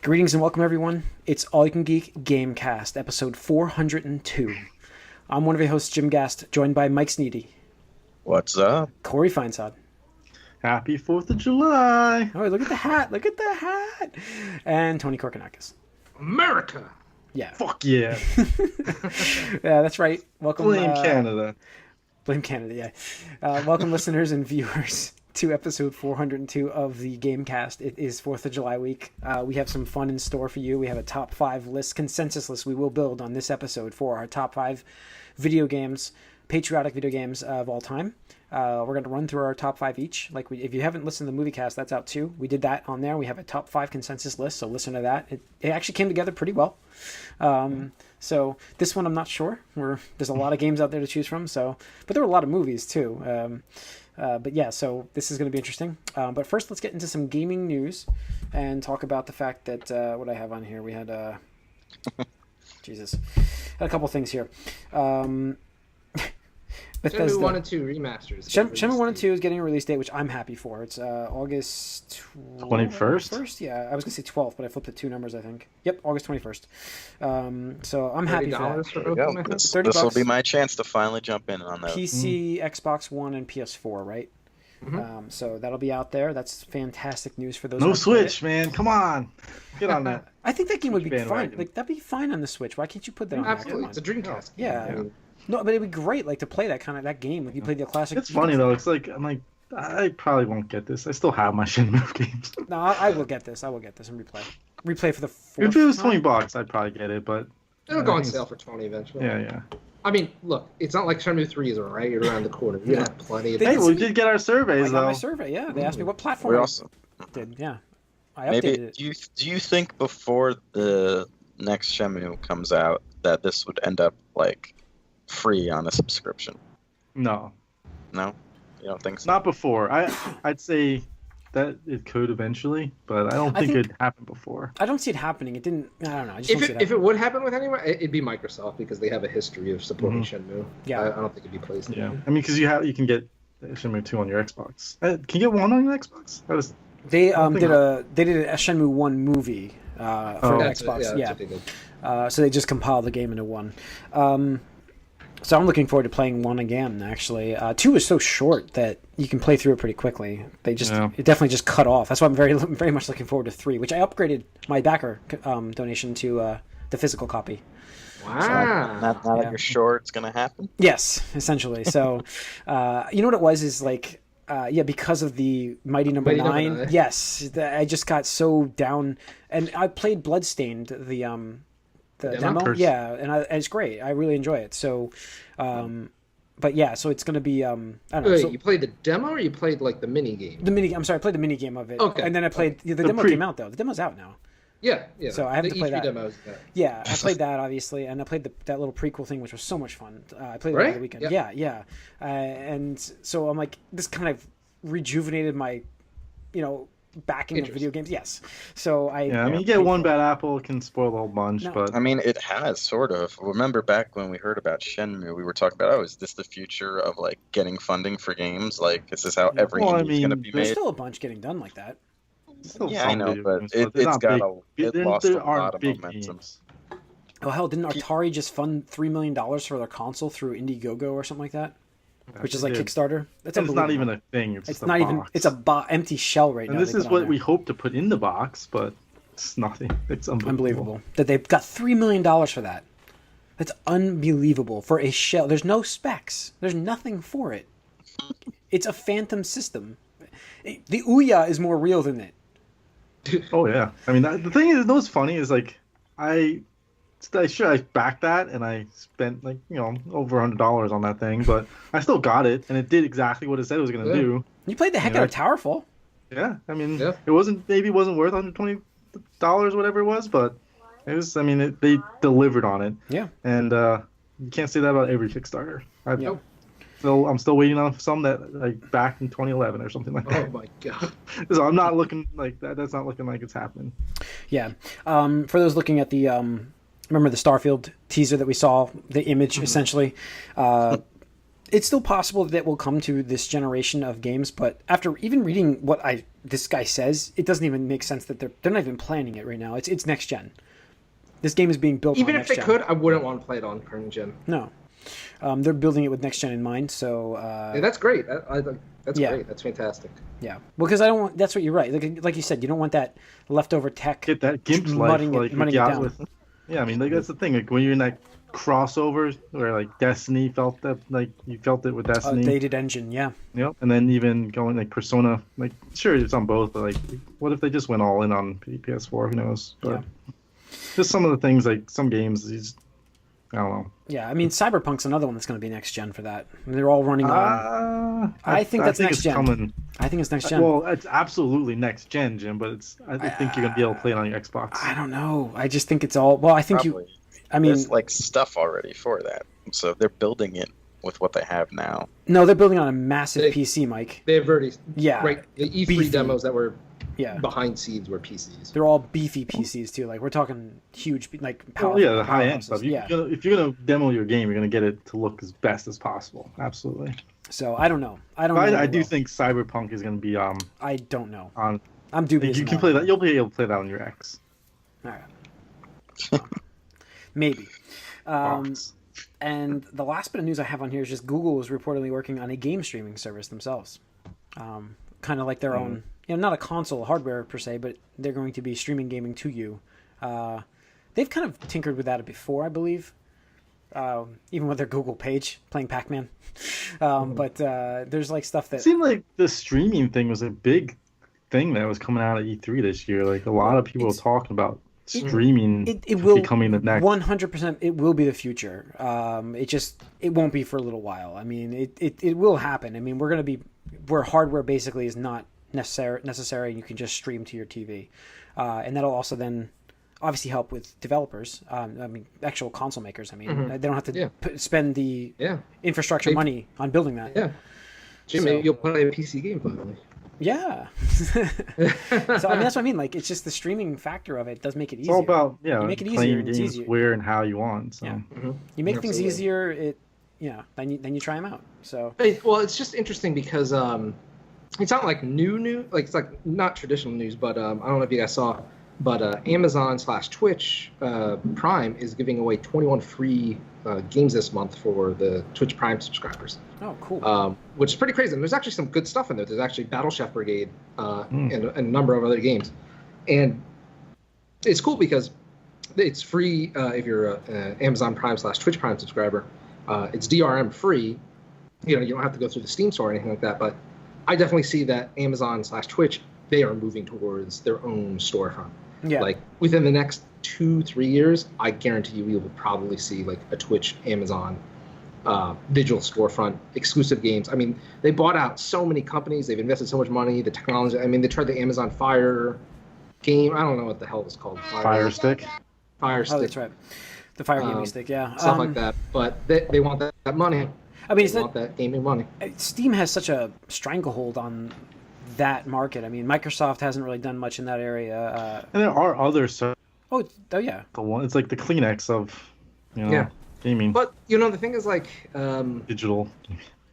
Greetings and welcome, everyone. It's All You Can Geek Gamecast, episode 402. I'm one of your hosts, Jim Gast, joined by Mike Sneedy. What's up? Corey Feinsod. Happy 4th of July. Oh, look at the hat. Look at the hat. And Tony Korkanakis. America. Yeah. Fuck yeah. Yeah, that's right. Welcome. Blame Canada. Blame Canada, yeah. Welcome, listeners and viewers, to episode 402 of the Gamecast. It is 4th of July week. We have some fun in store for you. We have a top 5 list, consensus list we will build on this episode for our top 5 video games, patriotic video games of all time. We're going to run through our top 5 each. If you haven't listened to the MovieCast, that's out too. We did that on there. We have a top 5 consensus list, so listen to that. It actually came together pretty well. So this one I'm not sure. There's a lot of games out there to choose from. But there were a lot of movies too. But yeah, so this is going to be interesting. But first, let's get into some gaming news and talk about the fact that what I have on here. We had Jesus, had a couple things here. Shenmue 1 and 2 remasters. Shenmue 1 and 2 is getting a release date, which I'm happy for. It's August 21st? Yeah, I was going to say 12th, but I flipped it 2 numbers, I think. Yep, August 21st. So I'm happy for that. This will be my chance to finally jump in on that. PC, Xbox One, and PS4, right? Mm-hmm. So that'll be out there. That's fantastic news for those. No Switch, man. Come on. Get on that. I think that game would be fine. That'd be fine on the Switch. Why can't you put that on? Absolutely. It's a Dreamcast. Yeah. No, but it'd be great, to play that game. You play the classic. It's funny though. It's I probably won't get this. I still have my Shenmue games. No, I will get this. And replay for the 4th If it was $20, I'd probably get it. But it'll go on sale for $20 eventually. Yeah. I mean, look, it's not like Shenmue 3 is right around the corner. You have plenty of. Hey, we did get our surveys though. My survey, yeah. They asked me what platform. We also did, yeah. I updated it. Do you think before the next Shenmue comes out that this would end up free on a subscription? No, you don't think so? Not before. I'd say that it could eventually, but I don't think it'd happen before. I don't see it happening. It didn't. I don't know. If it would happen with anyone, it'd be Microsoft because they have a history of supporting Shenmue. Yeah, I don't think it'd be PlayStation. Yeah, I mean, because you can get Shenmue 2 on your Xbox. Can you get 1 on your Xbox? They did a Shenmue 1 movie for Xbox. Yeah, so they just compiled the game into 1. So I'm looking forward to playing 1 again, actually. 2 is so short that you can play through it pretty quickly. It definitely just cut off. That's why I'm very, very much looking forward to 3, which I upgraded my backer donation to the physical copy. Wow. So now that you're sure it's going to happen? Yes, essentially. So, you know what it was is because of the Mighty Number 9. Yes, I just got so down. And I played Bloodstained, the demo. Yeah, and it's great. I really enjoy it. So, but yeah, so it's going to be I don't know. Wait, you played the demo or you played the mini game? I'm sorry, I played the mini game of it. Okay. And then I played the demo came out though. The demo's out now. Yeah. So I have to play that. Demos, yeah, I played that obviously, and I played that little prequel thing, which was so much fun. I played it over the weekend. Yep. Yeah. And so I'm this kind of rejuvenated my, backing of video games. Yes. So you get one bad apple, it can spoil the whole bunch. No. But I mean, it has sort of. Remember back when we heard about Shenmue, we were talking about, is this the future of getting funding for games? Is this how every game is going to be made? There's still a bunch getting done like that. Yeah, I know, but it lost a lot of momentum. Games. Oh hell, didn't Atari just fund $3 million for their console through Indiegogo or something like that? Which is Kickstarter. It's not even a thing. It's not even. It's a empty shell right now. And this is what we hope to put in the box, but it's nothing. It's unbelievable that they've got $3 million for that. That's unbelievable for a shell. There's no specs. There's nothing for it. It's a phantom system. The Ouya is more real than it. Oh yeah. I mean, the thing is, what's funny is I backed that and I spent over $100 on that thing, but I still got it and it did exactly what it said it was going to do. You played the heck out of Towerfall. Yeah, I mean, it wasn't worth $120, whatever it was, but it was. I mean, they delivered on it. Yeah, and you can't say that about every Kickstarter. I'm still waiting on some that back in 2011 or something like that. Oh my god! So I'm not looking like that. That's not looking like it's happening. Yeah. For those looking at the remember the Starfield teaser that we saw, the image essentially. it's still possible that we'll come to this generation of games, but after even reading what this guy says, it doesn't even make sense that they're not even planning it right now. It's next gen. This game is being built even on if they next gen. could, I wouldn't want to play it on current gen. No. They're building it with next gen in mind, so yeah, that's great. That's great. That's fantastic. Yeah, because I don't want. That's what you're right. Like you said, you don't want that leftover tech. Get that GIMP life, mudding it down. Yeah, I mean, like that's the thing. Like when you're in that crossover where like Destiny felt that, like you felt it with Destiny. Dated engine, yeah. Yep, and then even going like Persona, like sure it's on both, but like what if they just went all in on PS4? Who knows? But just some of the things, like some games, I don't know. Yeah, I mean, Cyberpunk's another one that's going to be next gen for that. I mean, they're all running on. I think that's next gen. Coming. I think it's next gen. Well, it's absolutely next gen, Jim. But I think you're going to be able to play it on your Xbox. I don't know. I just think it's all. Well, I think Probably. There's like stuff already for that, so they're building it with what they have now. No, they're building on a massive PC, Mike. They've already. Yeah. Right. The E3 beefy demos that were. Yeah. Behind scenes were PCs. They're all beefy PCs too. Like we're talking huge, like powerful. Well, yeah, the high end stuff. If you're gonna demo your game, you're gonna get it to look as best as possible. Absolutely. So I don't know. I do think Cyberpunk is gonna be. I don't know. I'm dubious. You can play that. You'll be able to play that on your X. All right. Maybe. And the last bit of news I have on here is just Google is reportedly working on a game streaming service themselves. Kind of like their own. Not a console hardware per se, but they're going to be streaming gaming to you. They've kind of tinkered with that before, I believe, even with their Google page, playing Pac-Man. But there's like stuff that... It seemed like the streaming thing was a big thing that was coming out of E3 this year. Like a lot of people were talking about streaming it will becoming the next... 100%, it will be the future. It won't be for a little while. I mean, it will happen. I mean, we're going to be... where hardware basically is not necessary and you can just stream to your TV, and that'll also then obviously help with developers. I mean, actual console makers. I mean, they don't have to spend the infrastructure money on building that. Yeah, Jim, maybe you'll play a PC game finally. Yeah. So I mean, that's what I mean. Like, it's just the streaming factor of it does make it easier. It's all about you make it playing easier. games It's easier. where and how you want. So you make things easier. Then you try them out. So well, it's just interesting because it's not like new, like it's like not traditional news, but I don't know if you guys saw, but Amazon/Twitch Prime is giving away 21 free games this month for the Twitch Prime subscribers. Oh, cool. Which is pretty crazy. And there's actually some good stuff in there. There's actually Battle Chef Brigade and a number of other games. And it's cool because it's free if you're an Amazon Prime/Twitch Prime subscriber. It's DRM free. You don't have to go through the Steam store or anything like that, but I definitely see that Amazon/Twitch, they are moving towards their own storefront. Yeah. Like within the next 2-3 years, I guarantee you we will probably see like a Twitch Amazon digital storefront, exclusive games. I mean, they bought out so many companies. They've invested so much money. The technology. I mean, they tried the Amazon Fire game. I don't know what the hell it was called. Fire Stick. Oh, that's right. The Fire gaming stick. Yeah. Stuff like that. But they want that money. I mean, they want that gaming money. Steam has such a stranglehold on that market. I mean, Microsoft hasn't really done much in that area. And there are others. Oh yeah. It's like the Kleenex of, gaming. But the thing is, like, digital.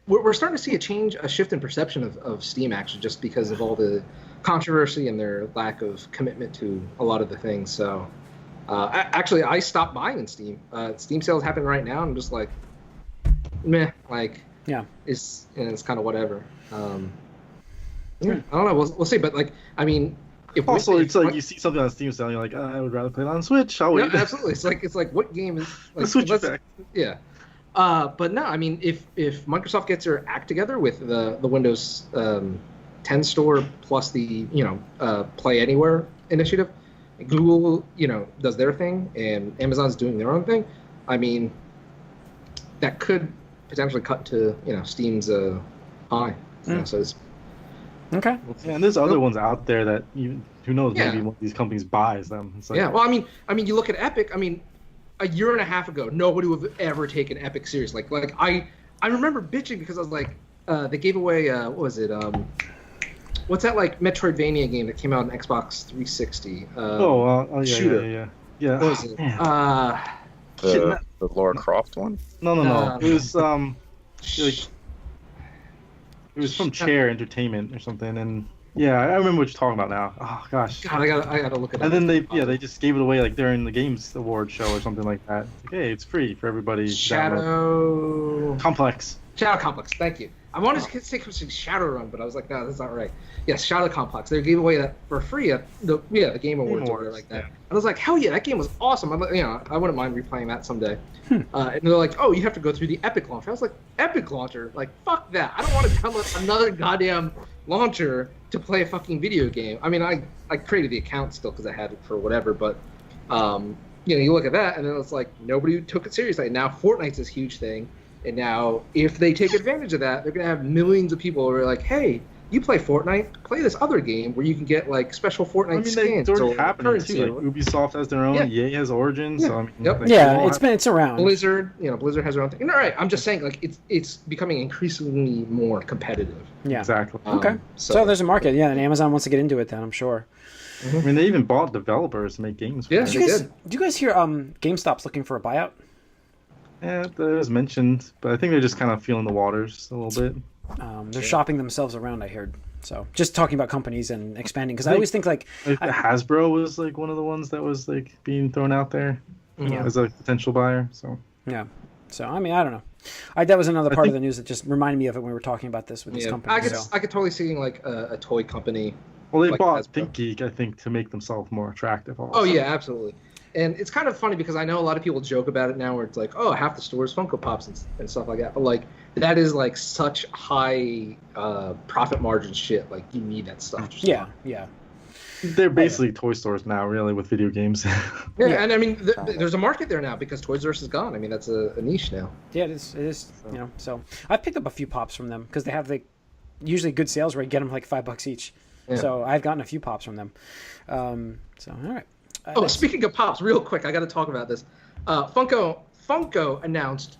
We're starting to see a shift in perception of Steam actually, just because of all the controversy and their lack of commitment to a lot of the things. So, actually, I stopped buying in Steam. Steam sales happen right now, and I'm just like, meh, like, it's kind of whatever. I don't know. We'll see. But like, I mean, it's like you see something on Steam selling, you're like, I would rather play it on Switch. I'll wait. No, absolutely. It's like what game is like, the Switch effect. Yeah. But no, I mean, if Microsoft gets their act together with the Windows 10 store plus the Play Anywhere initiative, Google does their thing and Amazon's doing their own thing, I mean, that could potentially cut to Steam's eye. So it's okay. Yeah, and there's other ones out there that who knows, maybe one of these companies buys them. It's like, well, I mean, you look at Epic. I mean, a year and a half ago, nobody would have ever taken Epic serious. Like I remember bitching because I was like, they gave away what was it? What's that like Metroidvania game that came out on Xbox 360? Shooter. Yeah. What was it? The Lara Croft one? No. It was like it was from Chair Entertainment or something, and yeah, I remember what you're talking about now. Oh gosh. God, I gotta look it up. And then they just gave it away like during the Games Award show or something like that. It's like, hey, it's free for everybody. Shadow Complex. Shadow Complex. Thank you. I wanted to say Shadowrun, but I was like, no, that's not right. Yes, Shadow Complex. They gave away that for free at the Game Awards or whatever like that. Yeah. And I was like, hell yeah, that game was awesome. I wouldn't mind replaying that someday. And they're like, oh, you have to go through the Epic launcher. I was like, Epic launcher? Like, fuck that. I don't want to download another goddamn launcher to play a fucking video game. I mean, I created the account still because I had it for whatever, but you look at that and then it's like nobody took it seriously. Now Fortnite's this huge thing. And now, if they take advantage of that, they're going to have millions of people who are like, hey, you play Fortnite, play this other game where you can get, like, special Fortnite skins. It's already happening, too. Like, Ubisoft has their own, EA has Origins. Yeah, so, I mean, it's around. Blizzard has their own thing. All right, I'm just saying, like, it's becoming increasingly more competitive. Yeah. Exactly. Okay. So there's a market, and Amazon wants to get into it then, I'm sure. Mm-hmm. I mean, they even bought developers to make games. Yeah, they did. Do you guys hear GameStop's looking for a buyout? Yeah, that was mentioned, but I think they're just kind of feeling the waters a little bit. They're shopping themselves around, I heard. So just talking about companies and expanding, because I always think Hasbro was like one of the ones that was like being thrown out there as a potential buyer. So yeah, so I mean, I don't know. That was another part of the news that just reminded me of it when we were talking about this with these companies. I could totally see like a toy company. Well, they bought ThinkGeek, I think, to make themselves more attractive. Also. Oh yeah, absolutely. And it's kind of funny because I know a lot of people joke about it now where it's like, oh, half the stores Funko Pops and stuff like that. But, like, that is, like, such high profit margin shit. Like, you need that stuff. Yeah. They're basically toy stores now, really, with video games. And, I mean, there's a market there now because Toys R Us is gone. I mean, that's a niche now. Yeah, it is. So I've picked up a few Pops from them because they have, like, usually good sales where I get them, like, $5 each. Yeah. So I've gotten a few Pops from them. So, all right. Speaking of Pops, real quick, I got to talk about this. Funko announced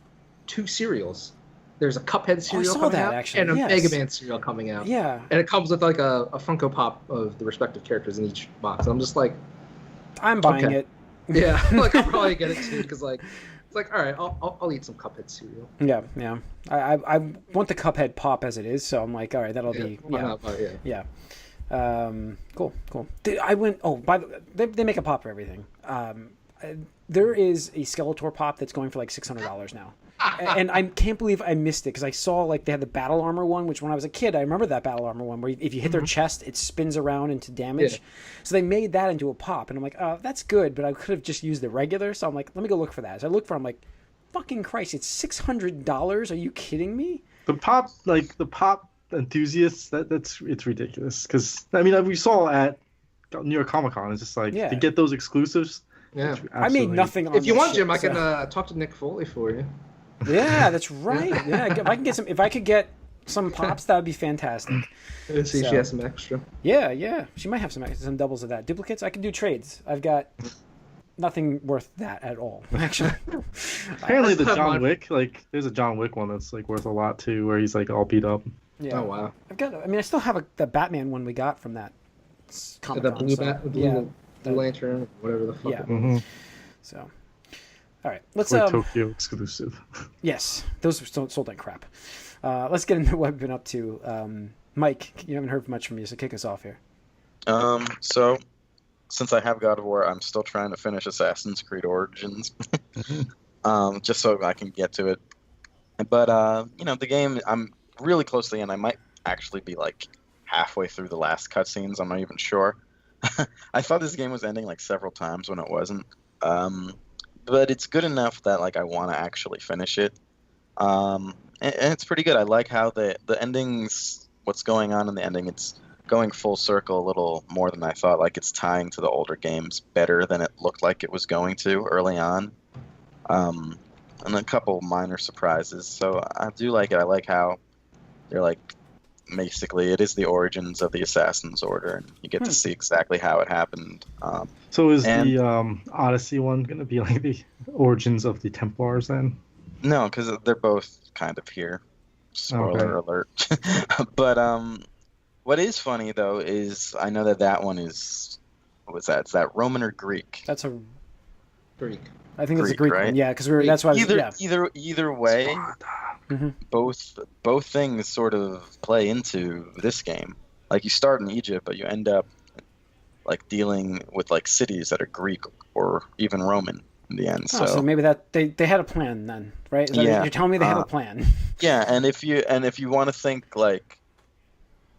2 cereals. There's a Cuphead cereal coming out and a Mega Man cereal coming out. Yeah. And it comes with like a Funko Pop of the respective characters in each box. I'm just like, I'm buying it. Yeah, like I'll probably get it too because like it's like all right, I'll eat some Cuphead cereal. Yeah. I want the Cuphead Pop as it is, so I'm like, all right, that'll be yeah. Cool. I went. Oh, by the way, they make a pop for everything. There is a Skeletor pop that's going for like $600 now, and I can't believe I missed it because I saw like they had the Battle Armor one, which when I was a kid I remember that Battle Armor one where if you hit their chest it spins around into damage. Yeah. So they made that into a pop, and I'm like, oh, that's good, but I could have just used the regular. So I'm like, let me go look for that. So I look for it, I'm like, fucking Christ, it's $600? Are you kidding me? The pop enthusiasts, it's ridiculous because I mean we saw at New York Comic Con, it's just like to get those exclusives. Yeah, I made nothing on if you want, Jim, I can talk to Nick Foley for you. Yeah, that's right. Yeah, if I could get some Pops, that would be fantastic. See if she has some extra. Yeah, she might have some doubles of that. Duplicates, I can do trades. I've got nothing worth that at all, actually. Apparently the John Wick, like there's a John Wick one that's like worth a lot too, where he's like all beat up. Yeah. Oh wow. I still have the Batman one we got from that Comic-Con. The blue Lantern, whatever the fuck. Yeah. Mm-hmm. So, all right, let's Tokyo exclusive. Yes, those were sold like crap. Let's get into what we've been up to. Mike, you haven't heard much from you, so kick us off here. So since I have God of War, I'm still trying to finish Assassin's Creed Origins, just so I can get to it. But the game, I'm really close to the end. I might actually be like halfway through the last cutscenes. I'm not even sure. I thought this game was ending like several times when it wasn't. But it's good enough that like I want to actually finish it. And it's pretty good. I like how the endings, what's going on in the ending, it's going full circle a little more than I thought. Like it's tying to the older games better than it looked like it was going to early on. And a couple minor surprises. So I do like it. I like how they're like, basically, it is the origins of the Assassin's Order, and you get to see exactly how it happened. So is the Odyssey one going to be like the origins of the Templars then? No, because they're both kind of here. Spoiler alert. But what is funny, though, is I know that one is... What was that? Is that Roman or Greek? That's a... Greek. I think it's a Greek right? one. Yeah, because that's why... Either way... both things sort of play into this game. Like you start in Egypt, but you end up like dealing with like cities that are Greek or even Roman in the end. So maybe that they had a plan then, right? You're telling me they had a plan. Yeah, and if you want to think like,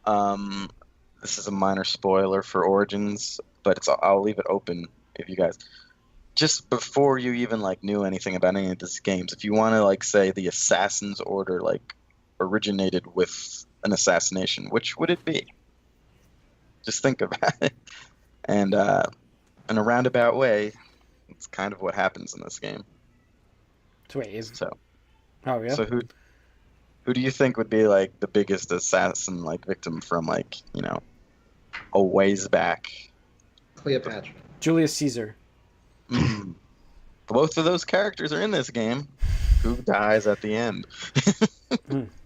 this is a minor spoiler for Origins, but I'll leave it open if you guys just before you even like knew anything about any of these games, if you want to like say the Assassin's Order like originated with an assassination, which would it be? Just think about it. And in a roundabout way, it's kind of what happens in this game. So wait, Oh yeah. So who do you think would be like the biggest assassin like victim from like, you know, a ways back? Cleopatra. Julius Caesar. Both of those characters are in this game. Who dies at the end?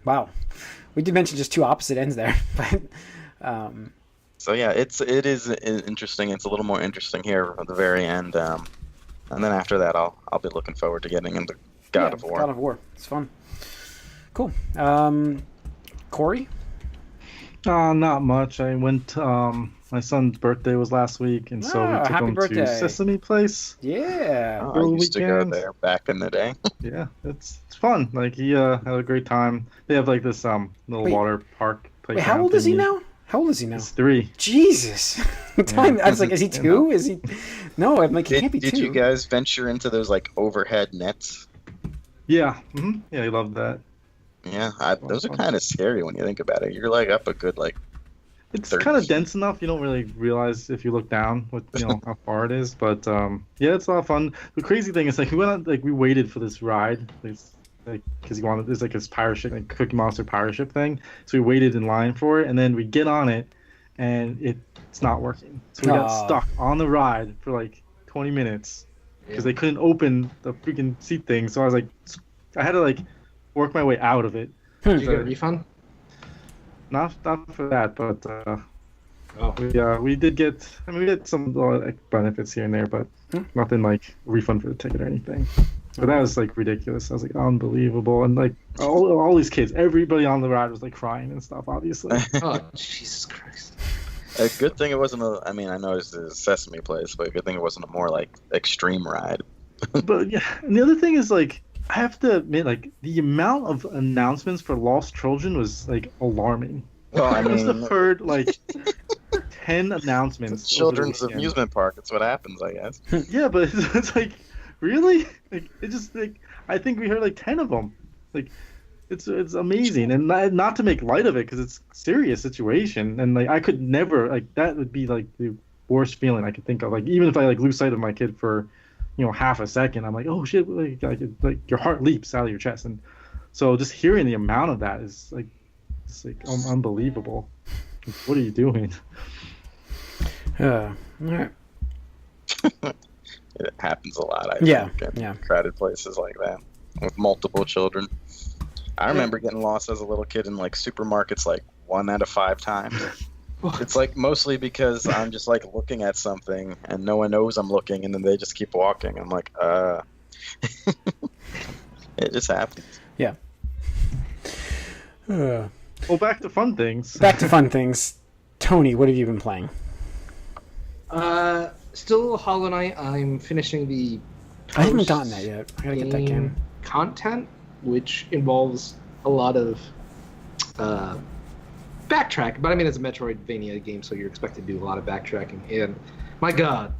Wow. We did mention just two opposite ends there, but so yeah, it is interesting. It's a little more interesting here at the very end, and then after that, I'll be looking forward to getting into God of War. God of War, it's fun. Cool. Corey? Not much. I went. My son's birthday was last week, and so we took him to Sesame Place. Yeah. I used to go there back in the day. Yeah, it's fun. Like he had a great time. They have like this little water park. Wait, how old is he now? How old is he now? He's 3. Jesus. I was like, is he 2? Is he? No, I'm like, he can't be 2. Did you guys venture into those like overhead nets? Yeah. Mm-hmm. Yeah, he loved that. Yeah, those are kind of scary when you think about it. You're like up a good like. It's kind of dense enough. You don't really realize if you look down what how far it is. But yeah, it's a lot of fun. The crazy thing is like we waited for this ride. Because he wanted there's like his pirate ship, like Cookie Monster pirate ship thing. So we waited in line for it, and then we get on it, and it's not working. So we got stuck on the ride for like 20 minutes because they couldn't open the freaking seat thing. So I was like, I had to like work my way out of it. Did you get a refund? Not for that, but we did get. I mean, we get some benefits here and there, but nothing like refund for the ticket or anything. But that was like ridiculous. I was like, unbelievable, and like all these kids, everybody on the ride was like crying and stuff. Obviously. Oh Jesus Christ! A good thing it wasn't I mean, I know it's the Sesame Place, but a good thing it wasn't a more like extreme ride. But yeah, and the other thing is like, I have to admit, like the amount of announcements for Lost Children was like alarming. Well, I must have heard like 10 announcements. It's a children's amusement park. That's what happens, I guess. Yeah, but it's like. Really? Like it just like I think we heard like 10 of them. Like it's amazing, and not to make light of it because it's a serious situation, and like I could never like that would be like the worst feeling I could think of. Like even if I like lose sight of my kid for half a second, I'm like, oh shit, like your heart leaps out of your chest, and so just hearing the amount of that is like it's like unbelievable. Like, what are you doing? All right. It happens a lot, I think, in crowded places like that with multiple children. I remember getting lost as a little kid in like supermarkets like 1 out of 5 times. It's like mostly because I'm just like looking at something and no one knows I'm looking, and then they just keep walking. I'm like, it just happens. Yeah. Well, back to fun things. Tony, what have you been playing? Still Hollow Knight. I'm finishing the. I haven't gotten that yet. I gotta get that game. Content, which involves a lot of backtrack, but I mean it's a Metroidvania game, so you're expected to do a lot of backtracking. And my God,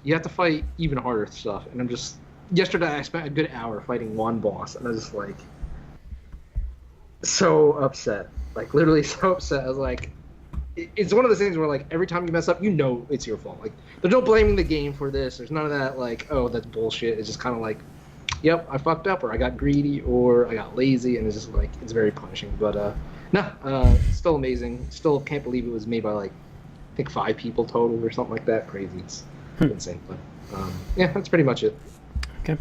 you have to fight even harder stuff. And yesterday I spent a good hour fighting one boss, and I was just like so upset, like literally so upset. I was like. It's one of those things where, like, every time you mess up, it's your fault. Like, there's no blaming the game for this. There's none of that, like, oh, that's bullshit. It's just kind of like, yep, I fucked up, or I got greedy, or I got lazy, and it's just, like, it's very punishing. But, still amazing. Still can't believe it was made by, like, I think 5 people total or something like that. Crazy. It's insane. But, that's pretty much it. Okay.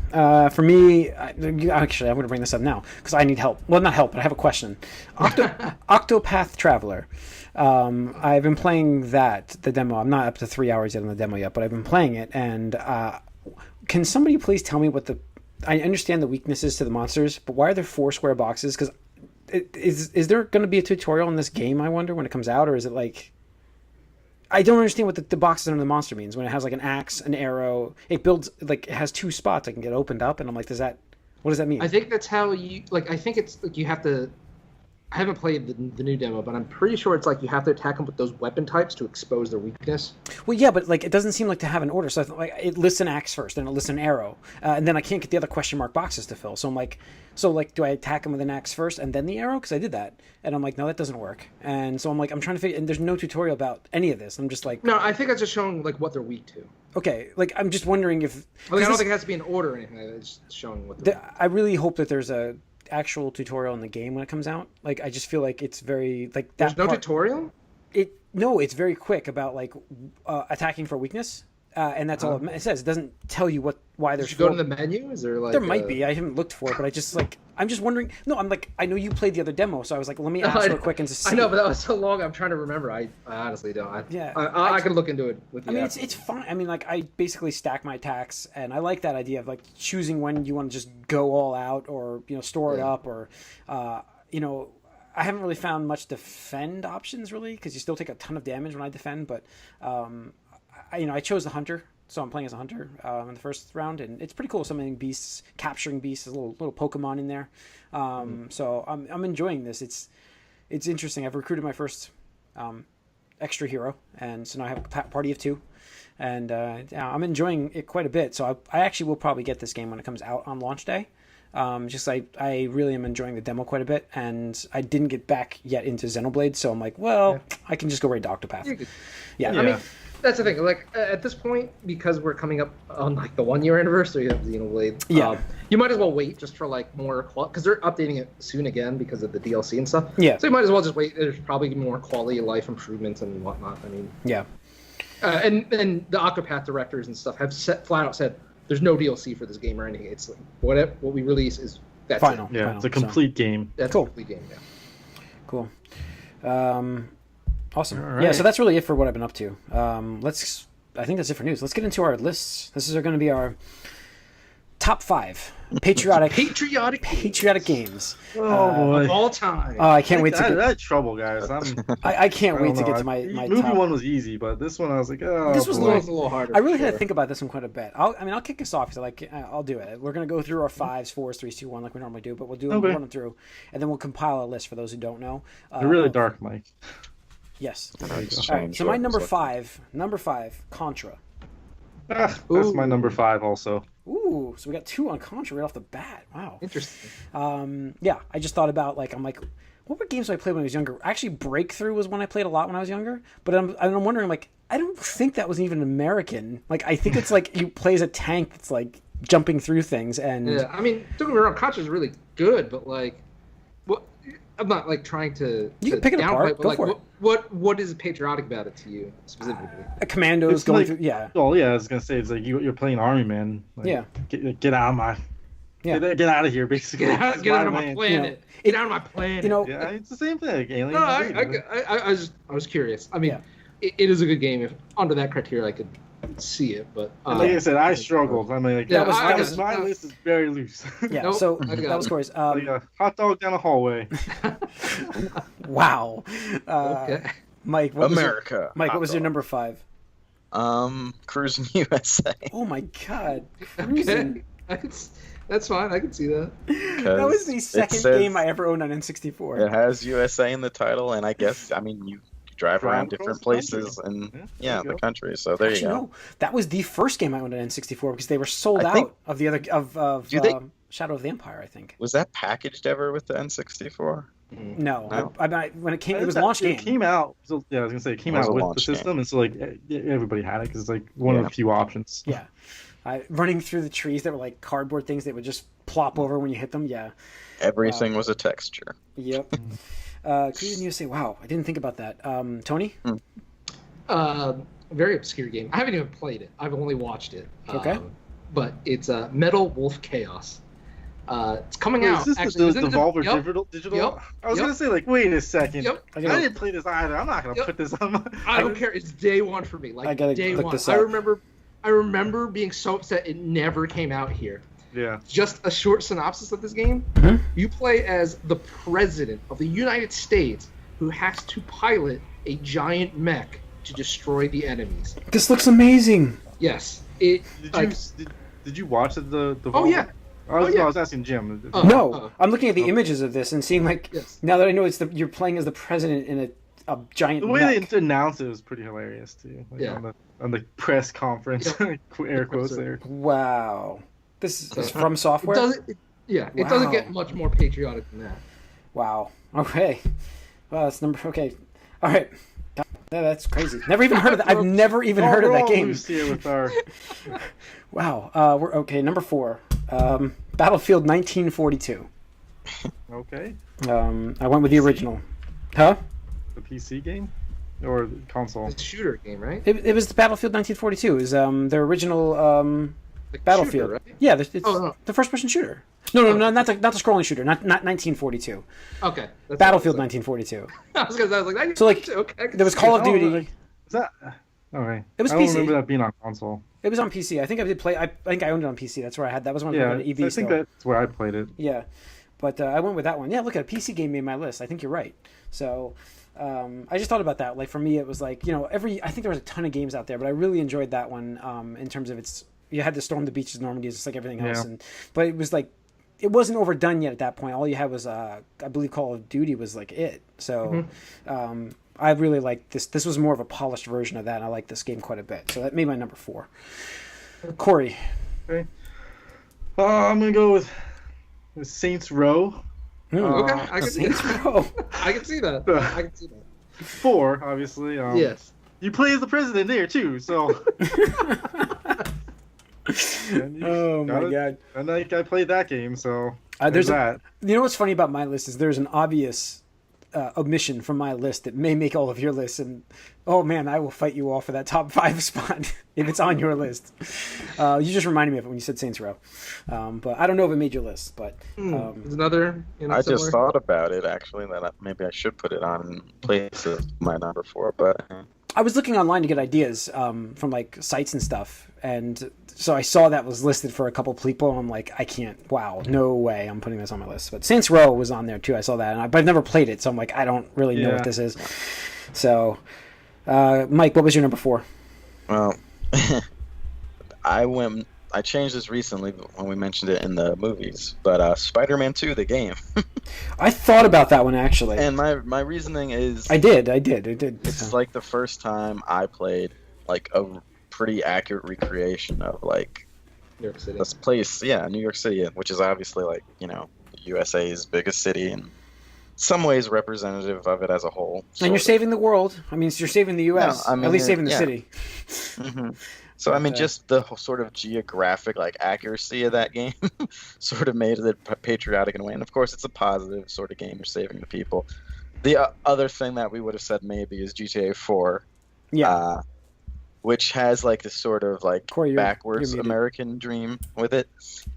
For me, actually, I'm going to bring this up now because I need help. Well, not help, but I have a question. Octopath Traveler. I've been playing the demo. I'm not up to 3 hours yet on the demo yet, but I've been playing it. And can somebody please tell me what I understand the weaknesses to the monsters, but why are there 4 square boxes? Because is there going to be a tutorial in this game, I wonder, when it comes out? Or is it like... I don't understand what the boxes under the monster means. When it has like an axe, an arrow, it builds, like, it has 2 spots that can get opened up. And I'm like, what does that mean? I think that's how you... Like, I think it's like you have to... I haven't played the new demo, but I'm pretty sure it's like you have to attack them with those weapon types to expose their weakness. Well, yeah, but like it doesn't seem like to have an order. So like it lists an axe first, then it lists an arrow, and then I can't get the other question mark boxes to fill. So I'm like, do I attack him with an axe first and then the arrow? Because I did that, and I'm like, no, that doesn't work. And so I'm like, I'm trying to figure. And there's no tutorial about any of this. I'm just like, no, I think that's just showing like what they're weak to. Okay, like I'm just wondering if. Like, I don't think it has to be in order or anything. It's showing what. I really hope that there's a actual tutorial in the game when it comes out. Like I just feel like it's very like that. There's no tutorial? It's very quick about like attacking for weakness, and that's all it says. It doesn't tell you why there's. Did you go to the menu? Is there like there might be? I haven't looked for it, but I'm just wondering. No, I'm like I know you played the other demo, so I was like, let me ask real quick and to see. I know, but that was so long. I'm trying to remember. I honestly don't. I can look into it with you. I mean, it's fine. I mean, like I basically stack my attacks, and I like that idea of like choosing when you want to just go all out, or store it up, or I haven't really found much defend options really, because you still take a ton of damage when I defend. But I chose the hunter, so I'm playing as a hunter in the first round, and it's pretty cool. Summoning beasts, capturing beasts, there's a little Pokemon in there. So I'm enjoying this. It's interesting. I've recruited my first extra hero, and so now I have a party of 2, and I'm enjoying it quite a bit. So I actually will probably get this game when it comes out on launch day. I really am enjoying the demo quite a bit, and I didn't get back yet into Xenoblade, so I'm like, I can just go right to Octopath. Yeah. I mean, that's the thing. Like at this point, because we're coming up on like the 1-year anniversary of Xenoblade, you might as well wait just for like more because they're updating it soon again because of the DLC and stuff. Yeah. So you might as well just wait. There's probably more quality of life improvements and whatnot. I mean. Yeah. And the Octopath directors and stuff have flat out said there's no DLC for this game or anything. It's like what we release is that's final. It. Yeah, final, it's a complete game. That's cool. A complete game. Yeah. Cool. Awesome. Right. Yeah, so that's really it for what I've been up to. I think that's it for news. Let's get into our lists. This is going to be our top 5 patriotic games. Oh boy. Of all time. I can't wait to get... I had trouble, guys. I can't wait to get to my movie top. one was easy, but this one I was like, oh. This was a little harder. I really had to think about this one quite a bit. I'll kick us off because I'll do it. We're gonna go through our 5s, 4s, 3s, 2, 1 like we normally do, but we'll do run them through, and then we'll compile a list for those who don't know. They're really dark, Mike. Yes. All right. So my number 5, Contra. That's my number 5 also. Ooh, so we got 2 on Contra right off the bat. Wow. Interesting. Yeah, I just thought about I'm like, what were games I played when I was younger? Actually, Breakthrough was one I played a lot when I was younger. But I'm wondering, I don't think that was even American. I think it's you play as a tank that's jumping through things and. Yeah, I mean, don't get me wrong, Contra's really good, but I'm not trying to. You can pick it apart. Go for it. What is patriotic about it to you specifically? Commandos going through. Yeah. Oh yeah, I was gonna say it's like you're playing Army Man. Get out of my. Yeah. Get out of here, basically. Get out of my planet. Get out of my planet. Yeah, it's the same thing. Alien. No, I was curious. I mean, it is a good game. If under that criteria, I could see it, but like I said, I struggled. I mean, my list is very loose. Yeah, so that was Corey's. Hot dog down a hallway. Wow. Okay. Mike, what was your number 5? Cruising USA. Oh my God. Okay. That's fine. I can see that. That was the second game I ever owned on N64. It has USA in the title, and I guess you drive around different places and the country. So there you go. No, that was the first game I owned on N64 because they were sold out of the other Shadow of the Empire. I think was that packaged ever with the N64? No. When it came, it was a launch game. It came out. So, I was gonna say it came out with the system, and so everybody had it because it's one of the few options. Yeah. Running through the trees that were cardboard things that would just plop over when you hit them. Yeah. Everything was a texture. Yep. Cruising USA. Wow, I didn't think about that. Tony? A very obscure game. I haven't even played it. I've only watched it. Okay. But it's Metal Wolf Chaos. It's coming out. Is this the Devolver Digital? Yep. I was gonna say wait a second. Yep. I didn't play this either. I'm not gonna put this on my. I don't care. It's day 1 for me. I gotta day click 1. This up. I remember being so upset it never came out here. Yeah. Just a short synopsis of this game. Mm-hmm. You play as the president of the United States who has to pilot a giant mech to destroy the enemies. This looks amazing. Yes. Did you watch the Oh yeah. I was asking Jim. I'm looking at the images of this and seeing now that I know you're playing as the president in a giant. The way mech. they announced it was pretty hilarious too. On the press conference, air quotes there. Wow, this is from software. It doesn't get much more patriotic than that. Wow. Okay. Well, that's number. Okay. All right. That's crazy. Never even heard of that. I've never even heard of that game. With our... Wow. We're okay. Number 4. Battlefield 1942. Okay. I went with the original. Huh? The PC game or the console? It's a shooter game, right? It was the Battlefield 1942. It was their original Battlefield. Shooter, right? Yeah, it's the first-person shooter. No, not the scrolling shooter. Not 1942. Okay. Battlefield 1942. I was like, so there was Call of Duty. Is that okay? It was I don't PC. remember that being on console. It was on PC. I think I did play. I think I owned it on PC. That's where I had that. Was when I was EV. I think that's where I played it. Yeah, but I went with that one. Yeah, look at a PC game made my list. I think you're right. So I just thought about that. Like for me, it was like I think there was a ton of games out there, but I really enjoyed that one in terms of you had to storm the beaches of Normandy just like everything else, but it was like. It wasn't overdone yet at that point. All you had was, I believe, Call of Duty was like it. So, I really liked this. This was more of a polished version of that. And I like this game quite a bit. So that made my number 4. Corey. Okay. I'm gonna go with Saints Row. Okay, I can see that. I can see that. 4, obviously. Yes. You play as the president there too, so. Oh my god! And I played that game, so there's that. You know what's funny about my list is there's an obvious omission from my list that may make all of your lists, and oh man, I will fight you all for that top 5 spot if it's on your list. You just reminded me of it when you said Saints Row, but I don't know if it made your list. But there's another. I just thought about it actually that maybe I should put it on place of my number 4, but. I was looking online to get ideas from like sites and stuff, and so I saw that was listed for a couple people, and I'm like, I can't. Wow, no way, I'm putting this on my list. But Saints Row was on there too. I saw that, but I've never played it, so I'm like, I don't really know what this is. So, Mike, what was your number 4? Well, I changed this recently when we mentioned it in the movies, but Spider-Man 2, the game. I thought about that one actually, and my reasoning is I did. It's like the first time I played like a pretty accurate recreation of like New York City. This place, New York City, which is obviously like the USA's biggest city and some ways representative of it as a whole. And you're saving the world. I mean, you're saving the U.S. At least saving the city. Mm-hmm. So I mean, just the sort of geographic accuracy of that game sort of made it patriotic in a way. And of course, it's a positive sort of game. You're saving the people. The other thing that we would have said maybe is GTA 4, which has like this sort of Corey, backwards American dream with it.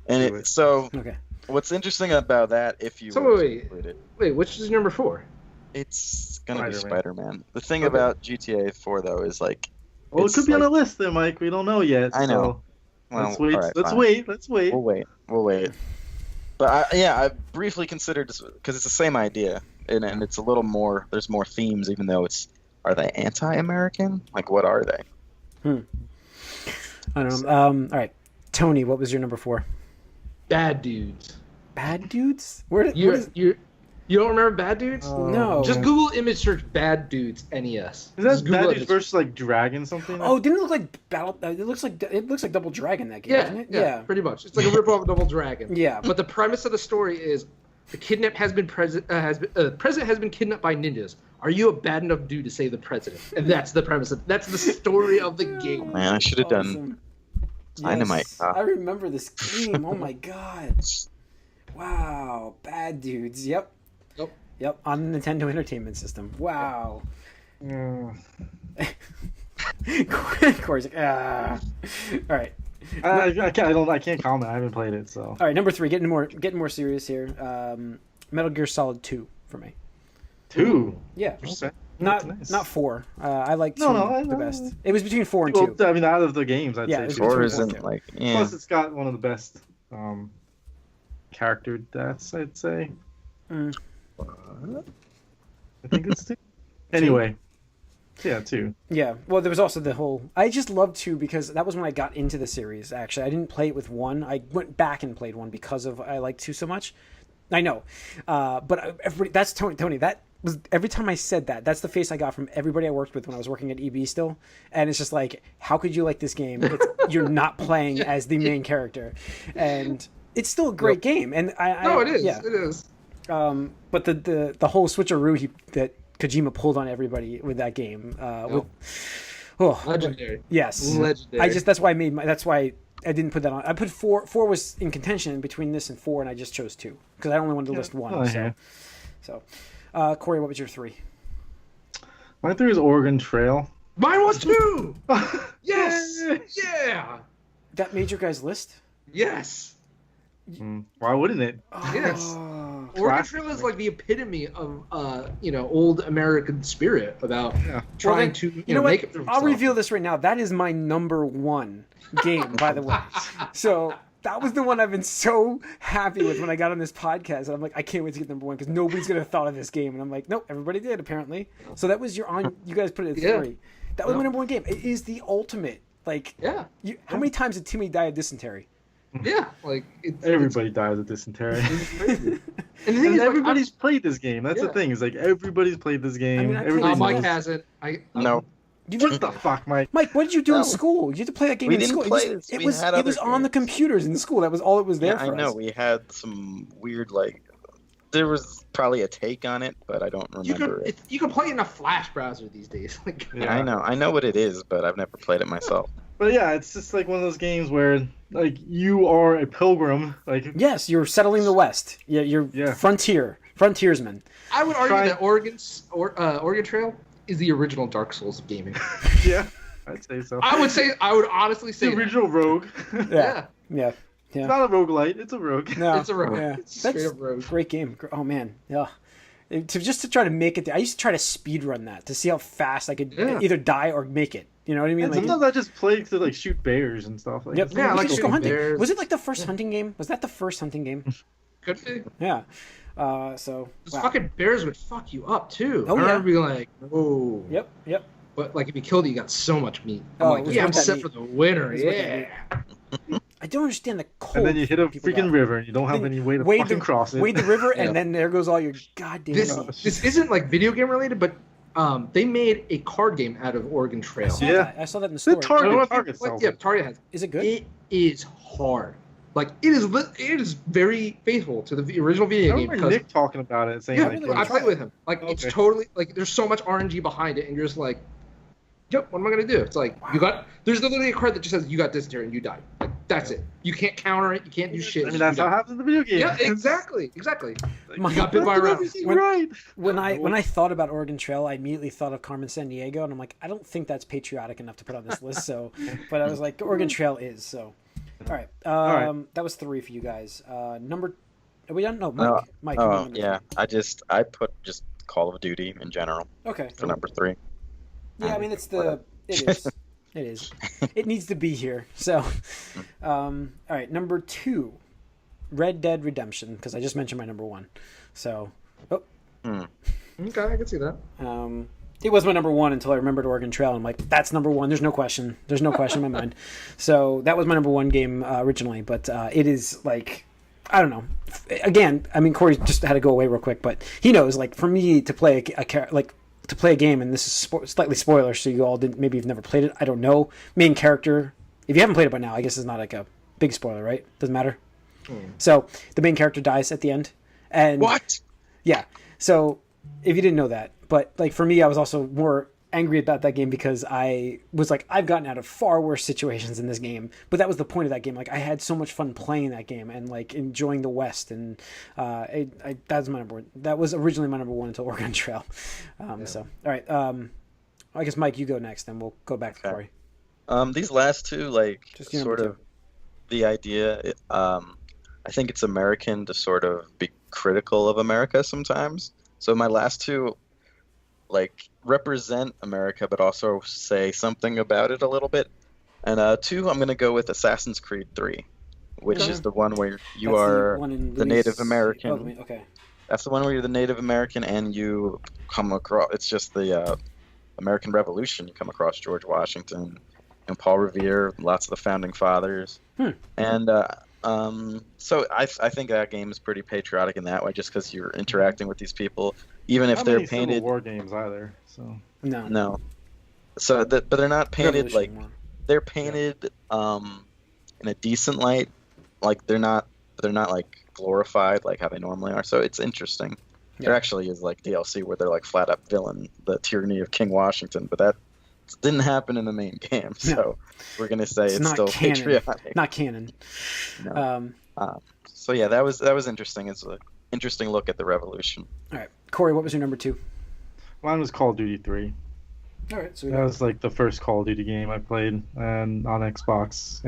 And what's interesting about that, if you wait, which is number 4? It's gonna be Spider-Man. The thing about GTA 4 though is well, it could be on the list there, Mike. We don't know yet. I know. So let's wait. Let's wait. We'll wait. But I briefly considered this because it's the same idea, and it's a little more. There's more themes, even though are they anti-American? What are they? I don't know. All right, Tony, what was your number 4? Bad Dudes. Bad Dudes? Where you don't remember Bad Dudes? No. Just Google image search Bad Dudes NES. Is that Bad Dudes versus Dragon something? Oh, didn't it look like Battle? It looks like Double Dragon, that game, doesn't it? Yeah, pretty much. It's like a ripoff of Double Dragon. Yeah. But the premise of the story is the president has been kidnapped by ninjas. Are you a bad enough dude to save the president? And that's the premise. That's the story of the game. Man, I should have done Dynamite. Yes, I remember this game. Oh my god. Wow, Bad Dudes. Yep. On the Nintendo Entertainment System. Wow. Corey's like, All right. I can't comment. I haven't played it, so. All right, number 3. Getting more serious here. Metal Gear Solid 2 for me. 2. Yeah. Okay. Not 4. I like 2 the best. It was between 4 and 2. I mean, out of the games, I'd say 4 isn't Plus, it's got one of the best character deaths, I'd say. Mm. I think it's 2. Anyway. Yeah, 2. Yeah, well, there was also the whole... I just loved 2 because that was when I got into the series, actually. I didn't play it with 1. I went back and played 1 because of I liked 2 so much. I know. But that's Tony. That was... Every time I said that, that's the face I got from everybody I worked with when I was working at EB still. And it's just like, how could you like this game? You're not playing as the main character. And it's still a great game. And it is. Yeah. It is. But the whole switcheroo that Kojima pulled on everybody with that game. Legendary. Yes. Legendary. That's why I didn't put that on. I put 4. 4 was in contention between this and 4, and I just chose 2 because I only wanted to list 1. So, Corey, what was your 3? My 3 is Oregon Trail. Mine was 2. Yes. Yeah. That made your guys' list? Yes. Why wouldn't it? Yes. Oregon Trail is like the epitome of old American spirit about trying to make it for himself. I'll reveal this right now. That is my number 1 game, by the way. So that was the one I've been so happy with when I got on this podcast. And I'm like, I can't wait to get number 1 because nobody's gonna have thought of this game. And I'm like, nope, everybody did apparently. So that was you guys put it at 3. That was my number 1 game. It is the ultimate. Like, how many times did Timmy die of dysentery? Yeah, like everybody dies of dysentery. and everybody's played this game. That's the thing. Is like everybody's played this game. Mike hasn't. No. What the fuck, Mike? Mike, what did you do in school? You had to play that game in school. It was on the computers in school. That was all it was there for. I know. We had some weird there was probably a take on it, but I don't remember it. You can play it in a Flash browser these days. I know. I know what it is, but I've never played it myself. But yeah, it's just like one of those games where you are a pilgrim. Yes, you're settling the West. Yeah, you're frontiersman. I would argue that Oregon Trail is the original Dark Souls of gaming. Yeah, I'd say so. I would honestly say the original Rogue. Yeah. It's not a roguelite, it's a rogue. No, it's a rogue. Yeah. It's straight up rogue. Great game. Oh man, yeah. To try to make it. I used to try to speed run that to see how fast I could either die or make it. You know what I mean? And sometimes I just played to shoot bears and stuff. Yep. Yeah, I like just go hunting. Bears. Was it the first hunting game? Was that the first hunting game? Could be. Yeah. Those fucking bears would fuck you up too. Oh, I remember being like, whoa. Yep. But if you killed it, you got so much meat. I'm set for the winner. Yeah. I don't understand the cold. And then you hit a freaking river, and you don't have any way to fucking cross it. Wade the river, and then there goes all your goddamn. This isn't video game related, but they made a card game out of Oregon Trail. I saw that in the store. Target Target has. Is it good? It is hard. It is very faithful to the original video game. Because Nick talking about it, saying I played with him. It's totally there's so much RNG behind it, and you're just like, yep, what am I gonna do? It's like there's literally a card that just says you got dysentery and you died. That's it. You can't counter it. You can't do shit. I mean, that's how it happens in the video game. Yeah, exactly. You got bit by a rat. When I thought about Oregon Trail, I immediately thought of Carmen Sandiego, and I'm like, I don't think that's patriotic enough to put on this list. So, but I was like, Oregon Trail is so. All right. That was 3 for you guys. Are we done? No, Mike. Mike. Oh yeah. I put just Call of Duty in general. Okay. For number 3. Yeah, I mean it is. It is. It needs to be here. So, all right, number 2, Red Dead Redemption, because I just mentioned my number 1. So, okay, I can see that. It was my number 1 until I remembered Oregon Trail. I'm like, that's number 1. There's no question. There's no question in my mind. So that was my number 1 game originally, but it is I don't know. Again, I mean, Corey just had to go away real quick, but he knows. For me to play to play a game, and this is slightly spoiler, so you all maybe you've never played it. I don't know. Main character, if you haven't played it by now, I guess it's not a big spoiler, right? Doesn't matter. So the main character dies at the end, and what? Yeah. So if you didn't know that, but for me, I was also more angry about that game because I was I've gotten out of far worse situations in this game, but that was the point of that game. I had so much fun playing that game and enjoying the West, and that's my number 1. That was originally my number 1 until Oregon Trail. So all right, I guess Mike, you go next, and we'll go back to Corey. These last 2, just sort of the idea. I think it's American to sort of be critical of America sometimes. So my last 2, represent America, but also say something about it a little bit. And 2, I'm going to go with Assassin's Creed 3. which is the one where you That's are the Native Oh, American. okay. That's the one where you're the Native American and you come across. It's just the American Revolution. You come across George Washington and Paul Revere, lots of the founding fathers, and so I think that game is pretty patriotic in that way, just because you're interacting with these people, even if they're painted. Civil War games either. So no. So but they're not painted like they're painted in a decent light, like they're not like glorified like how they normally are. So it's interesting. Yeah. There actually is like DLC where they're like flat up villain, the tyranny of King Washington, but that didn't happen in the main game. So we're gonna say it's still canon. Patriotic, not canon. No. So yeah, that was interesting. It's an interesting look at the revolution. All right, Corey, what was your number 2? Mine was Call of Duty 3. All right, so that was like the first Call of Duty game I played on Xbox.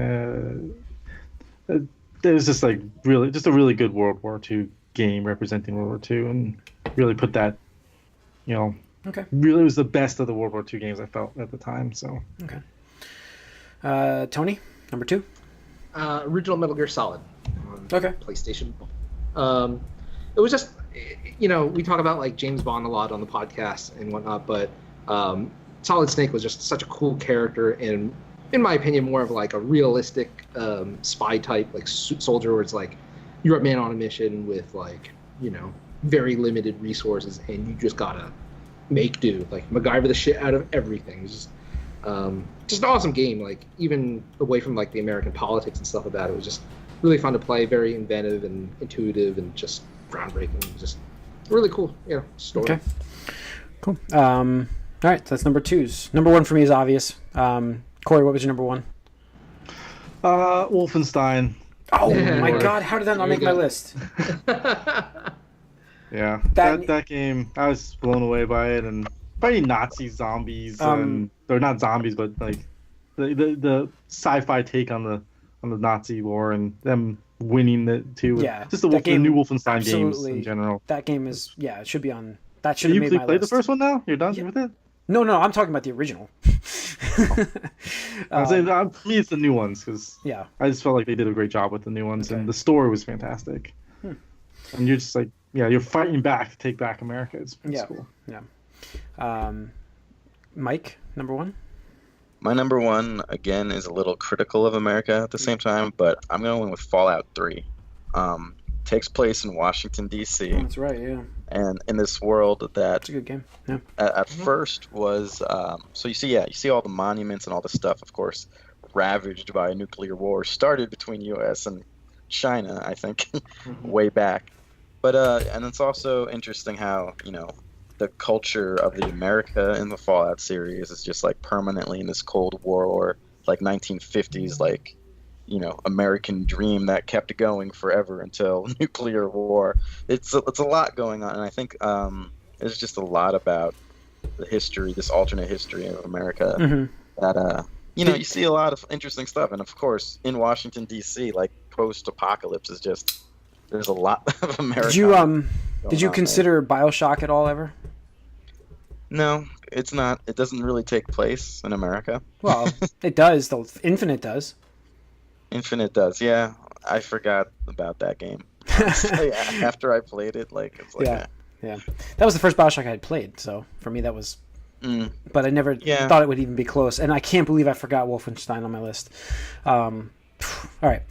It was just like a really good World War II game representing World War II, and really put that, really was the best of the World War II games I felt at the time. So Tony, number 2. Original Metal Gear Solid on PlayStation. It was just, we talk about like James Bond a lot on the podcast and whatnot, but Solid Snake was just such a cool character, and in my opinion, more of like a realistic spy type, like soldier, where it's like you're a man on a mission with like, very limited resources, and you just gotta make do, like MacGyver the shit out of everything. It's just an awesome game. Like even away from like the American politics and stuff about it, was just really fun to play, very inventive and intuitive, and just groundbreaking. Just really cool, story. Okay, cool. All right, so that's number 2's. Number 1 for me is obvious. Corey, what was your number 1? Wolfenstein. Oh my God! How did that not make my list? Yeah, that game, I was blown away by it, and probably Nazi zombies, and they're not zombies, but like the sci-fi take on the Nazi war and them winning it too. Yeah, just the new Wolfenstein games in general. That game is it should be on. That should have made my list. You played the first one now? You're done with it? No, I'm talking about the original. I'm saying, for me, it's the new ones, because I just felt like they did a great job with the new ones, and the story was fantastic. And you're just like, you're fighting back to take back America. It's cool. Yeah. Mike, number 1? My number 1, again, is a little critical of America at the same time, but I'm going to win with Fallout 3. Takes place in Washington, D.C. Oh, that's right, yeah. And in this world that it's a good game. Yeah. At first was so you see all the monuments and all the stuff, of course, ravaged by a nuclear war started between U.S. and China, I think, way back. But and it's also interesting how the culture of the America in the Fallout series is just like permanently in this Cold War, or like 1950s, like American dream that kept going forever until nuclear war. It's a lot going on, and I think there's just a lot about the history, this alternate history of America, that you see a lot of interesting stuff. And of course, in Washington D.C., like post-apocalypse is just, there's a lot of America. Did you consider BioShock at all ever? No, it's not. It doesn't really take place in America. Well, it does. The Infinite does. Infinite does, yeah. I forgot about that game. After I played it, it's like yeah. That was the first BioShock I had played, so for me that was. But I never thought it would even be close, and I can't believe I forgot Wolfenstein on my list. All right,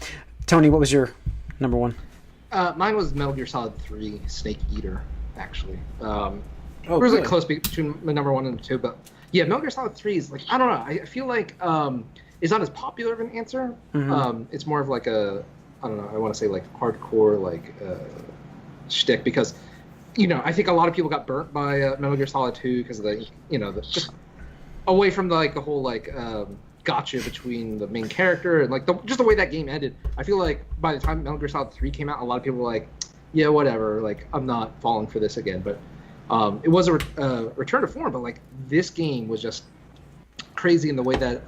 Tony, what was your number 1? Mine was Metal Gear Solid 3, Snake Eater, actually. It was really? Like close between my number 1 and 2, but yeah, Metal Gear Solid 3 is like, I don't know. I feel like it's not as popular of an answer. It's more of like I want to say like hardcore shtick, because I think a lot of people got burnt by Metal Gear Solid 2 because of the just away from the whole gotcha between the main character and just the way that game ended. I feel like by the time Metal Gear Solid 3 came out, a lot of people were like, yeah, whatever, I'm not falling for this again. But it was a return to form, but this game was just crazy in the way that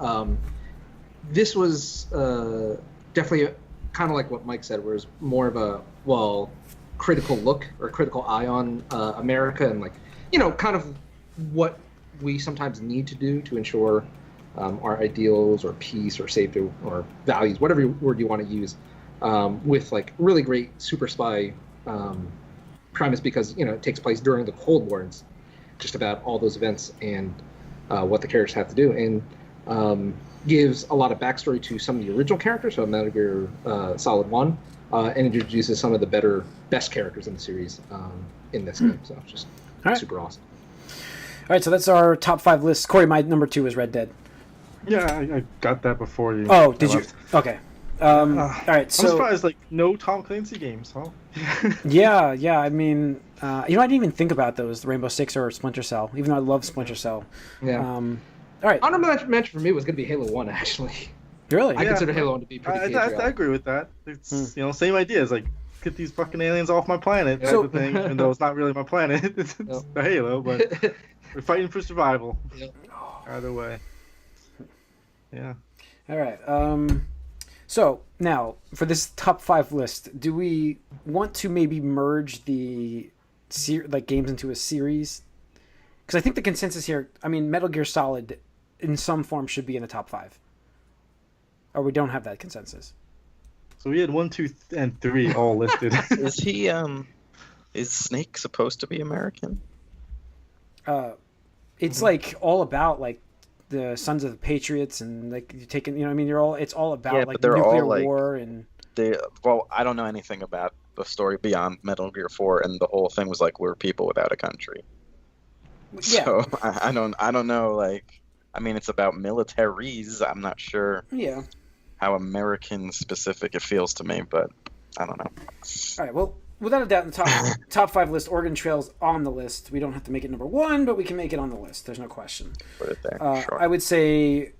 this was definitely kind of like what Mike said, where it's more of a critical look or critical eye on America, and kind of what we sometimes need to do to ensure our ideals or peace or safety or values, whatever word you want to use, with like really great super spy premise because it takes place during the Cold War. It's just about all those events and what the characters have to do, and gives a lot of backstory to some of the original characters, so Metal Gear Solid 1, and introduces some of the best characters in the series in this game. So it's just super awesome. All right, so that's our top 5 list. Corey, my number 2 is Red Dead. Yeah, I got that before you. Oh, did you? Okay. All right, so... I'm surprised, no Tom Clancy games, huh? yeah, I mean, I didn't even think about those, Rainbow Six or Splinter Cell, even though I love Splinter Cell. Yeah. All right. Honorable mention for me was going to be Halo 1, actually. Really? I consider Halo 1 to be pretty patriotic. I agree with that. It's, same idea. It's like, get these fucking aliens off my planet type of thing, even though it's not really my planet. It's the Halo, but we're fighting for survival. Yep. Either way. Yeah. All right. So now for this top 5 list, do we want to maybe merge the games into a series? Because I think the consensus here, I mean, Metal Gear Solid in some form should be in the top 5. Or we don't have that consensus. So we had 1, 2, and 3 all listed. Is Snake supposed to be American? It's like all about like the Sons of the Patriots and like you're taking, it's all about like nuclear war and. I don't know anything about the story beyond Metal Gear 4, and the whole thing was like we're people without a country. Yeah. So I don't know. Like, I mean, it's about militaries. I'm not sure. Yeah. How American specific it feels to me, but I don't know. All right. Well, without a doubt, in the top 5 list, Oregon Trail's on the list. We don't have to make it number 1, but we can make it on the list. There's no question. Put it there. Sure. I would say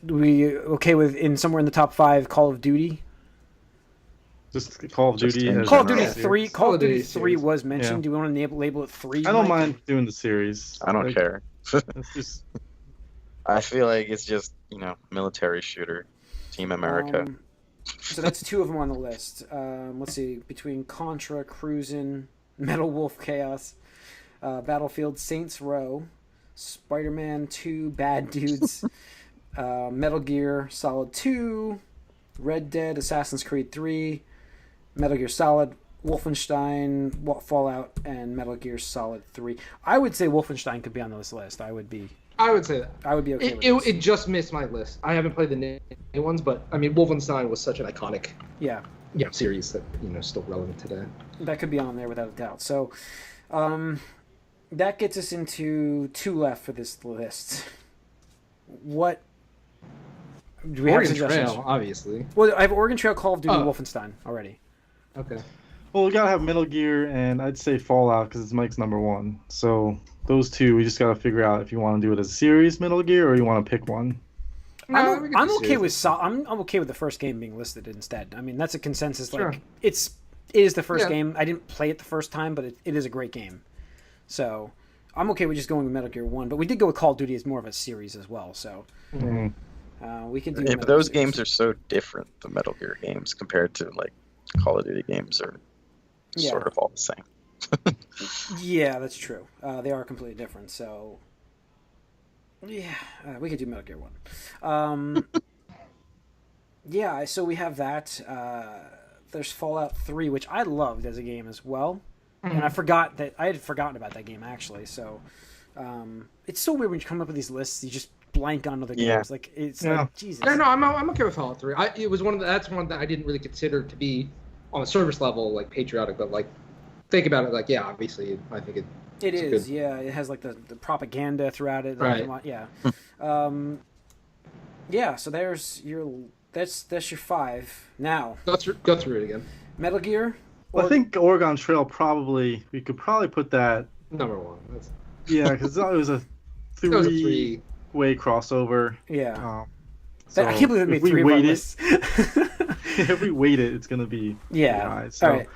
we okay with somewhere in the top 5 Call of Duty. Just Call of Duty. Call of Duty 3. Call of Duty 3 was mentioned. Yeah. Do we want to label it 3? I don't mind doing the series. I don't care. It's just. I feel like it's just military shooter, Team America. So that's 2 of them on the list. Let's see, between Contra, Cruisin', Metal Wolf Chaos, Battlefield, Saints Row, Spider-Man 2, Bad Dudes, Metal Gear Solid 2, Red Dead, Assassin's Creed 3, Metal Gear Solid, Wolfenstein, Fallout, and Metal Gear Solid 3. I would say Wolfenstein could be on this list. I would say that. I would be okay with this. It just missed my list. I haven't played the new ones, but I mean, Wolfenstein was such an iconic series that still relevant today. That could be on there without a doubt. So that gets us into 2 left for this list. What do we Oregon have? Trail, obviously. Well, I have Oregon Trail, Call of Duty, Wolfenstein already. Okay. Well, we gotta have Metal Gear, and I'd say Fallout because it's Mike's number 1. So those 2, we just gotta figure out if you want to do it as a series, Metal Gear, or you want to pick one. I'm okay with I'm okay with the first game being listed instead. I mean, that's a consensus. Sure. Like it is the first game. I didn't play it the first time, but it is a great game. So I'm okay with just going with Metal Gear 1. But we did go with Call of Duty as more of a series as well. So we can do. Yeah, but those games are so different. The Metal Gear games compared to like Call of Duty games are sort of all the same. Yeah, that's true. They are completely different. So yeah, we could do Metal Gear 1. Yeah, so we have that. There's Fallout 3, which I loved as a game as well. And I had forgotten about that game actually. So it's so weird when you come up with these lists, you just blank on other games. Like it's like Jesus. No, I'm okay with Fallout 3. It was that's one that I didn't really consider to be on the service level like patriotic, but like think about it like obviously I think it is good... it has like the propaganda throughout it, right? So there's that's your 5 now. Go through it again. Metal Gear. Well, I think Oregon Trail we could probably put that number 1. Yeah, because it was a 3-way crossover. Yeah. So I can't believe it made 3 of our lists. If we weight it, it's going to be high. So all right.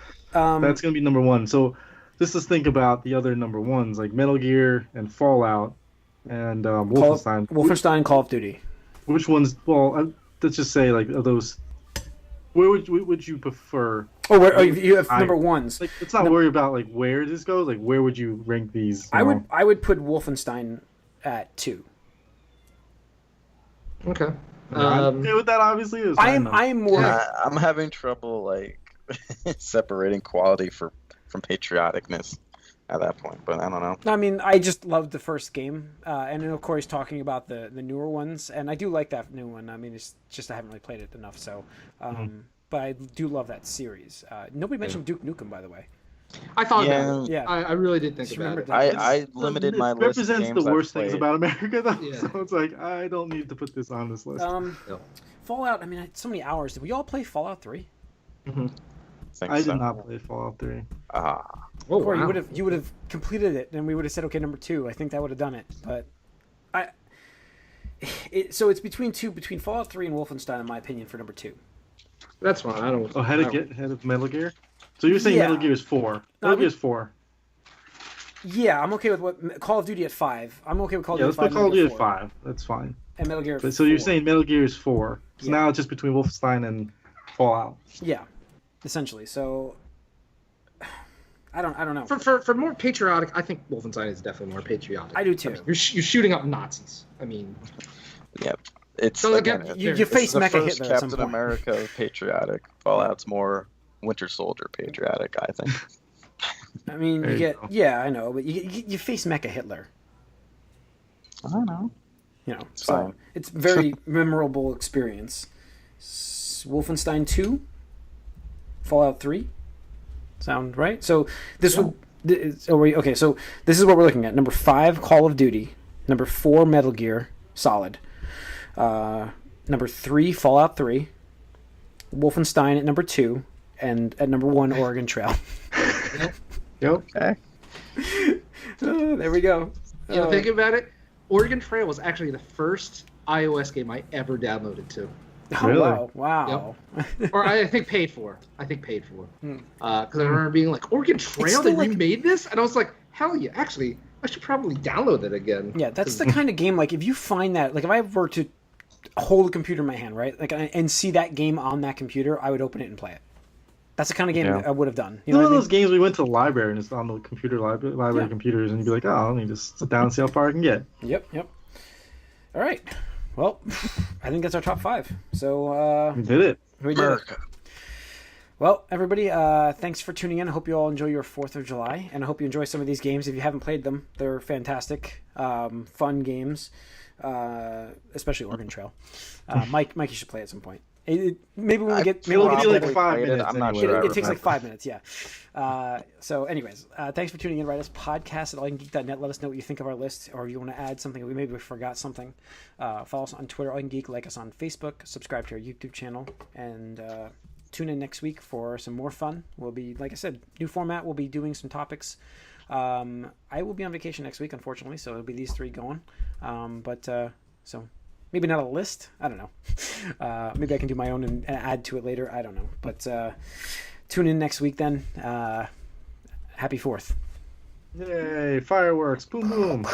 That's going to be number 1. So just think about the other number 1s, like Metal Gear and Fallout and Wolfenstein. Wolfenstein, Call of Duty. Which ones? Well, let's just say like of those. Where would you prefer? You have number 1s. Like, let's not worry about like where this goes. Like, where would you rank these? I would put Wolfenstein at 2. Okay. I'm okay with that. Obviously, I'm more. I'm having trouble like separating quality from patrioticness at that point, but I don't know. I mean, I just loved the first game, and then of course talking about the newer ones, and I do like that new one. I mean, it's just I haven't really played it enough, so. But I do love that series. Nobody mentioned Duke Nukem, by the way. I thought about it. Yeah, I really did think about it. I limited my list. It represents the worst things about America, though. Yeah. So it's like I don't need to put this on this list. Fallout. I mean, so many hours. Did we all play Fallout 3? Mm-hmm. I did not play Fallout 3. Corey, wow. You would have completed it, and we would have said, okay, number 2. I think that would have done it, but so it's between Fallout 3 and Wolfenstein, in my opinion, for number 2. That's fine. I don't. Oh, head of Metal Gear. So you're saying Metal Gear is 4? Metal Gear is 4. Yeah, I'm okay with what Call of Duty at 5. I'm okay with Call of Duty 5. Yeah, let's put Call of Duty at 5. That's fine. And Metal Gear. So you're saying Metal Gear is 4. So now it's just between Wolfenstein and Fallout. Yeah, essentially. So I don't know. For more patriotic, I think Wolfenstein is definitely more patriotic. I do too. I mean, you're shooting up Nazis. I mean. Yep. It's so again, you face Mecha Hitler. Captain America patriotic. Fallout's more Winter Soldier patriotic, I think. I mean, you get I know, but you face Mecha Hitler. I don't know. You know, so it's very memorable experience. Wolfenstein 2, Fallout 3, sound right? So this would. Okay, so this is what we're looking at. Number 5, Call of Duty. Number 4, Metal Gear Solid. Number 3, Fallout 3. Wolfenstein at number 2. And at number 1, Oregon Trail. Yep. Okay. There we go. Thinking about it, Oregon Trail was actually the first iOS game I ever downloaded to. Oh, really? Wow. Yep. Or I think paid for. Because I remember being like, Oregon Trail, they remade this? And I was like, hell yeah, actually, I should probably download it again. Yeah, that's the kind of game, like, if you find that, like, if I were to hold a computer in my hand, right, like, and see that game on that computer, I would open it and play it. That's the kind of game I would have done. You know, one of those games we went to the library and it's on the computer library computers, and you'd be like, oh, let me just sit down and see how far I can get. Yep. All right. Well, I think that's our top 5. So we did it. We did it. Well, everybody, thanks for tuning in. I hope you all enjoy your 4th of July, and I hope you enjoy some of these games. If you haven't played them, they're fantastic, fun games, especially Oregon Trail. Mike, you should play at some point. Maybe when we get... Maybe we'll get like 5 minutes. I'm not sure. It takes like 5 minutes, yeah. So anyways, thanks for tuning in. Write us podcast at allycangeek.net. Let us know what you think of our list, or if you want to add something. Maybe we forgot something. Follow us on Twitter, allycangeek. Like us on Facebook. Subscribe to our YouTube channel. And tune in next week for some more fun. We'll be, like I said, new format. We'll be doing some topics. I will be on vacation next week, unfortunately, so it'll be these 3 going. So... maybe not a list. I don't know. Maybe I can do my own and add to it later. I don't know. But tune in next week then. Happy 4th. Yay, fireworks. Boom, boom.